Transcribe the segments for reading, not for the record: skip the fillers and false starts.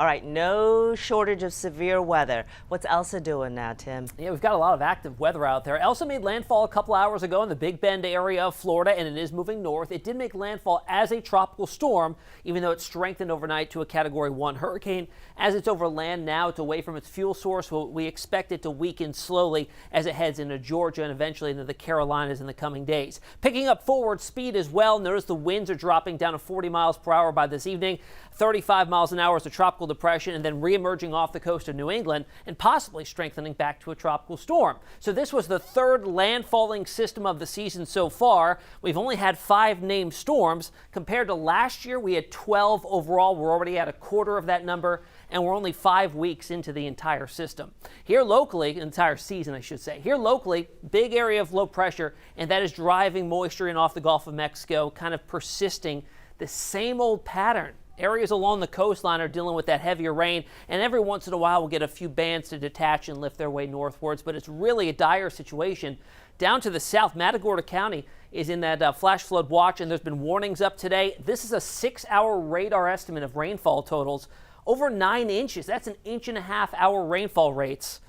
All right, no shortage of severe weather. What's Elsa doing now, Tim? Yeah, we've got a lot of active weather out there. Elsa made landfall a couple hours ago in the Big Bend area of Florida, and it is moving north. It did make landfall as a tropical storm, even though it strengthened overnight to a Category 1 hurricane. As it's over land now, it's away from its fuel source. We expect it to weaken slowly as it heads into Georgia and eventually into the Carolinas in the coming days. Picking up forward speed as well. Notice the winds are dropping down to 40 miles per hour by this evening. 35 miles an hour is a tropical depression, and then re-emerging off the coast of New England and possibly strengthening back to a tropical storm. So this was the third landfalling system of the season so far. We've only had 5 named storms. Compared to last year, we had 12 overall. We're already at a quarter of that number, and we're only 5 weeks into the entire system. Here locally, entire season I should say, here locally, big area of low pressure, and that is driving moisture in off the Gulf of Mexico, kind of persisting the same old pattern. Areas along the coastline are dealing with that heavier rain, and every once in a while we'll get a few bands to detach and lift their way northwards, but it's really a dire situation. Down to the south, Matagorda County is in that flash flood watch, and there's been warnings up today. This is a 6-hour radar estimate of rainfall totals, over 9 inches. That's an 1.5 hour rainfall rates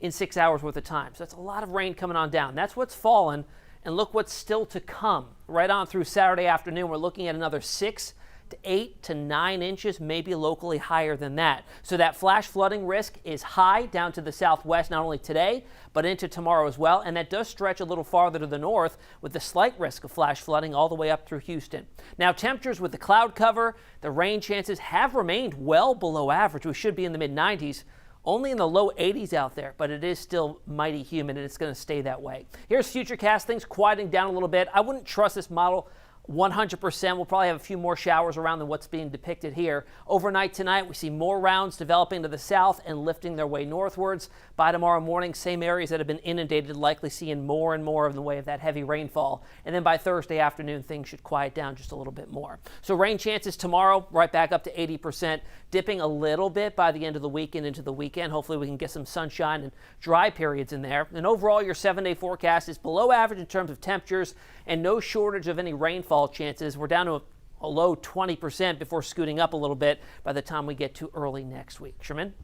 in 6 hours worth of time. So that's a lot of rain coming on down. That's what's fallen, and look what's still to come. Right on through Saturday afternoon, we're looking at another 6 to 8 to 9 inches, maybe locally higher than that. So that flash flooding risk is high down to the southwest, not only today, but into tomorrow as well. And that does stretch a little farther to the north with the slight risk of flash flooding all the way up through Houston. Now, temperatures with the cloud cover, the rain chances have remained well below average. We should be in the mid-90s. Only in the low 80s out there, but it is still mighty humid, and it's going to stay that way. Here's FutureCast, things quieting down a little bit. I wouldn't trust this model 100%. We'll probably have a few more showers around than what's being depicted here. Overnight tonight, we see more rounds developing to the south and lifting their way northwards. By tomorrow morning, same areas that have been inundated likely seeing more and more in the way of that heavy rainfall. And then by Thursday afternoon, things should quiet down just a little bit more. So rain chances tomorrow right back up to 80%, dipping a little bit by the end of the weekend into the weekend. Hopefully we can get some sunshine and dry periods in there. And overall, your 7-day forecast is below average in terms of temperatures and no shortage of any rainfall chances. We're down to a low 20% before scooting up a little bit by the time we get to early next week. Sherman?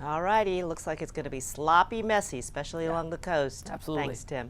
All righty, looks like it's going to be sloppy, messy, especially along the coast. Absolutely. Thanks, Tim.